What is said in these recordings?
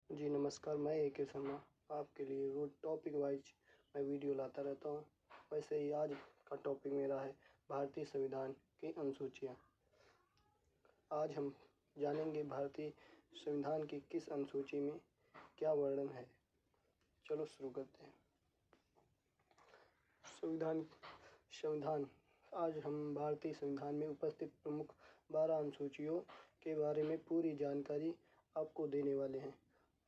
जी नमस्कार, मैं ए.के. शर्मा आपके लिए रोज़ टॉपिक वाइज मैं वीडियो लाता रहता हूँ। वैसे ही आज का टॉपिक मेरा है भारतीय संविधान की अनुसूचियाँ। आज हम जानेंगे भारतीय संविधान की किस अनुसूची में क्या वर्णन है। चलो शुरू करते हैं। संविधान आज हम भारतीय संविधान में उपस्थित प्रमुख 12 अनुसूचियों के बारे में पूरी जानकारी आपको देने वाले हैं।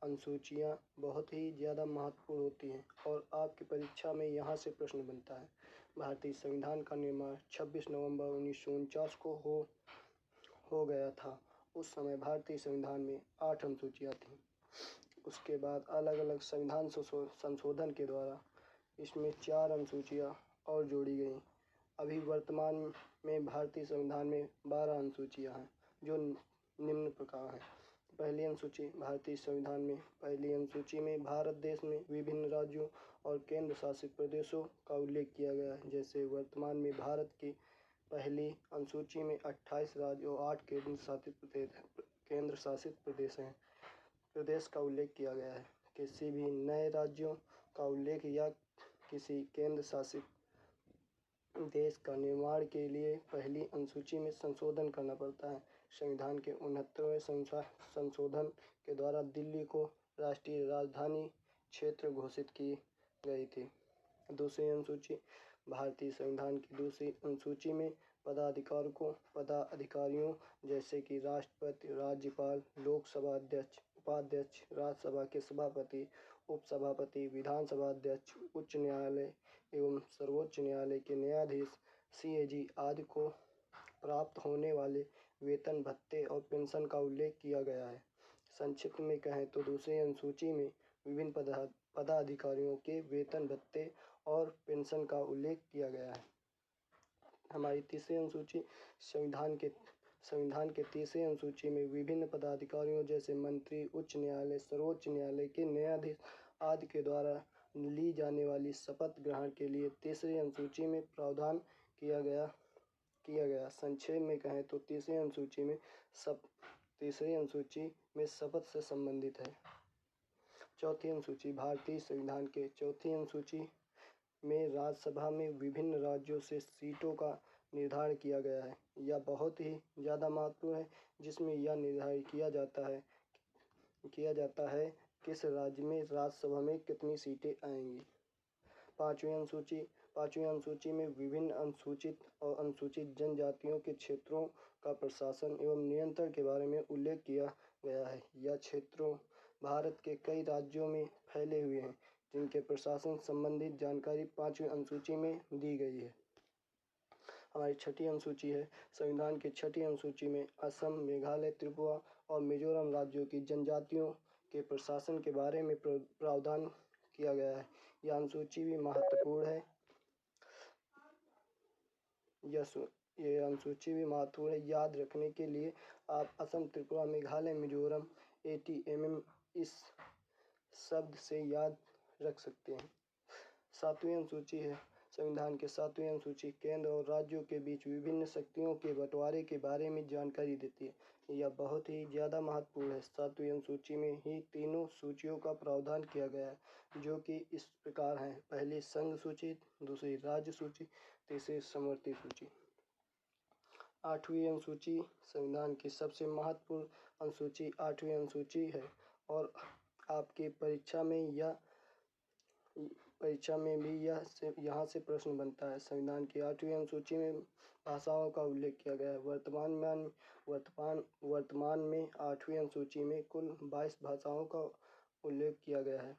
अनुसूचियाँ बहुत ही ज़्यादा महत्वपूर्ण होती हैं और आपकी परीक्षा में यहाँ से प्रश्न बनता है। भारतीय संविधान का निर्माण 26 नवंबर 1949 को हो गया था। उस समय भारतीय संविधान में 8 अनुसूचियाँ थीं। उसके बाद अलग अलग संविधान संशोधन के द्वारा इसमें 4 अनुसूचियाँ और जोड़ी गईं। अभी वर्तमान में भारतीय संविधान में 12 अनुसूचियाँ हैं जो निम्न प्रकार हैं। पहली अनुसूची भारतीय संविधान में पहली अनुसूची में भारत देश में विभिन्न राज्यों और केंद्र शासित प्रदेशों का उल्लेख किया गया है। जैसे वर्तमान में भारत की पहली अनुसूची में 28 राज्य और 8 केंद्र शासित प्रदेश का उल्लेख किया गया है। किसी भी नए राज्यों का उल्लेख या किसी केंद्र शासित देश का निर्माण के लिए पहली अनुसूची में संशोधन करना पड़ता है। संविधान के 69वें संशोधन के द्वारा दिल्ली को राष्ट्रीय राजधानी क्षेत्र घोषित की गई थी। दूसरी अनुसूची भारतीय संविधान की दूसरी अनुसूची में पदाधिकारियों जैसे कि राष्ट्रपति, राज्यपाल, लोकसभा अध्यक्ष, उपाध्यक्ष, राज्यसभा के सभापति, उपसभापति, विधानसभा अध्यक्ष, उच्च न्यायालय एवं सर्वोच्च न्यायालय के न्यायाधीश, सीएजी आदि को प्राप्त होने वाले वेतन, भत्ते और पेंशन का उल्लेख किया गया है। संक्षिप्त में कहें तो दूसरी अनुसूची में विभिन्न पदाधिकारियों के वेतन, भत्ते और पेंशन का उल्लेख किया गया है। हमारी तीसरी अनुसूची संविधान के तीसरी अनुसूची में विभिन्न पदाधिकारियों जैसे मंत्री, उच्च न्यायालय, सर्वोच्च न्यायालय के न्यायाधीश आदि के द्वारा ली जाने वाली शपथ ग्रहण के लिए तीसरी अनुसूची में प्रावधान किया गया। संक्षेप में कहें तो तीसरी अनुसूची में शपथ से संबंधित है। चौथी अनुसूची भारतीय संविधान के चौथी अनुसूची में राज्यसभा में विभिन्न राज्यों से सीटों का निर्धारण किया गया है। यह बहुत ही ज़्यादा महत्वपूर्ण है, जिसमें यह निर्धारित किया जाता है किस राज्य में राज्यसभा में कितनी सीटें आएंगी। पांचवी अनुसूची में विभिन्न अनुसूचित और अनुसूचित जनजातियों के क्षेत्रों का प्रशासन एवं नियंत्रण के बारे में उल्लेख किया गया है। यह क्षेत्रों भारत के कई राज्यों में फैले हुए हैं, जिनके प्रशासन संबंधित जानकारी पांचवी अनुसूची में दी गई है। हमारी छठी अनुसूची है। संविधान की छठी अनुसूची में असम, मेघालय, त्रिपुरा और मिजोरम राज्यों की जनजातियों के प्रशासन के बारे में प्रावधान किया गया है। यह अनुसूची भी महत्वपूर्ण है। यह अनुसूची भी महत्वपूर्ण है। याद रखने के लिए आप असम, त्रिपुरा, मेघालय, मिजोरम, ATMM इस शब्द से याद रख सकते हैं। सातवीं अनुसूची है। संविधान के सातवीं अनुसूची केंद्र और राज्यों के बीच विभिन्न शक्तियों के बंटवारे के बारे में जानकारी देती है। यह बहुत ही ज़्यादा महत्वपूर्ण है। सातवीं अनुसूची में ही तीनों सूचियों का प्रावधान किया गया है, जो कि इस प्रकार हैं। पहली संघ सूची, दूसरी राज्य सूची, तीसरी समवर्ती सूची। आठवीं अनुसूची संविधान की सबसे महत्वपूर्ण अनुसूची आठवीं अनुसूची है और आपकी परीक्षा में भी यहाँ से प्रश्न बनता है। संविधान की आठवीं अनुसूची में भाषाओं का उल्लेख किया गया है। वर्तमान में आठवीं अनुसूची में कुल 22 भाषाओं का उल्लेख किया गया है।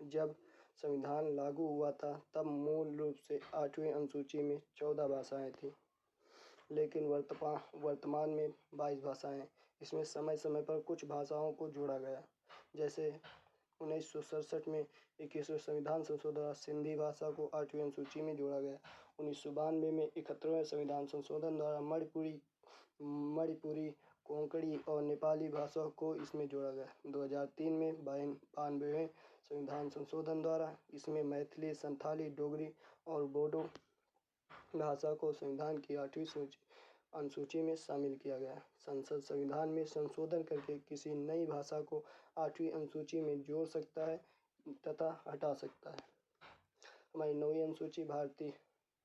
जब संविधान लागू हुआ था तब मूल रूप से आठवीं अनुसूची में 14 भाषाएं थीं, लेकिन वर्तमान में 22 भाषाएं हैं। इसमें समय समय पर कुछ भाषाओं को जोड़ा गया, जैसे 1967 में 21वें संविधान संशोधन सिंधी भाषा को आठवीं अनुसूची में जोड़ा गया। 1992 में 71वें संविधान संशोधन द्वारा मणिपुरी, कोंकणी और नेपाली भाषा को इसमें जोड़ा गया। 2003 में 92वें संविधान संशोधन द्वारा इसमें मैथिली, संथाली, डोगरी और बोडो भाषा को संविधान की अनुसूची में शामिल किया गया। संसद संविधान में संशोधन करके किसी नई भाषा को 8वीं अनुसूची में जोड़ सकता है तथा हटा सकता है। हमारी 9वीं अनुसूची भारतीय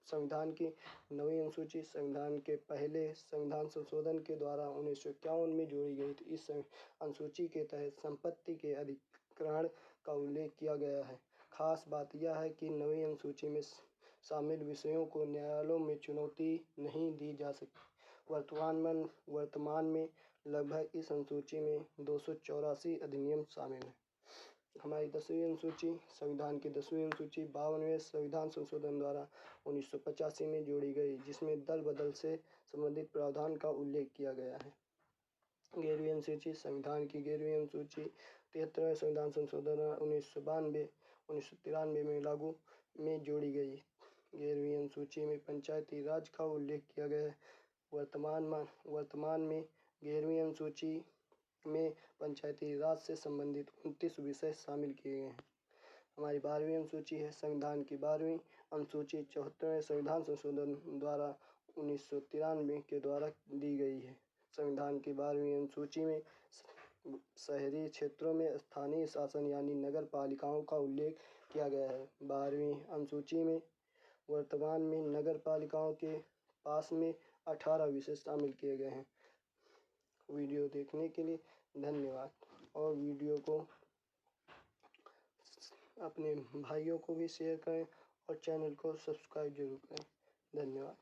संविधान की 9वीं अनुसूची संविधान के पहले संविधान संशोधन के द्वारा 1951 में जोड़ी गई थी। इस अनुसूची के तहत संपत्ति के अधिग्रहण का उल्लेख किया गया है। खास बात यह है कि 9वीं अनुसूची में शामिल विषयों को न्यायालयों में चुनौती नहीं दी जा सकती। वर्तमान में लगभग इस अनुसूची में 284 अधिनियम शामिल हैं। हमारी 10वीं अनुसूची संविधान की 10वीं अनुसूची 52वें संविधान संशोधन द्वारा 1985 में जोड़ी गई, जिसमें दल बदल से संबंधित प्रावधान का उल्लेख किया गया है। 11वीं अनुसूची संविधान की 11वीं अनुसूची 73वें संविधान संशोधन 1993 में लागू में जोड़ी गई। 11वीं अनुसूची में पंचायती राज का उल्लेख किया गया है। वर्तमान में 11वीं अनुसूची में पंचायती राज से संबंधित 29 विषय शामिल किए गए हैं। हमारी 12वीं अनुसूची है संविधान की 12वीं अनुसूची 74वें संविधान संशोधन द्वारा 1993 के द्वारा दी गई है। संविधान की 12वीं अनुसूची में शहरी क्षेत्रों में स्थानीय शासन यानी नगर पालिकाओं का उल्लेख किया गया है। 12वीं अनुसूची में वर्तमान में नगर पालिकाओं के पास में 18 विषय शामिल किए गए हैं। वीडियो देखने के लिए धन्यवाद और वीडियो को अपने भाइयों को भी शेयर करें और चैनल को सब्सक्राइब जरूर करें। धन्यवाद।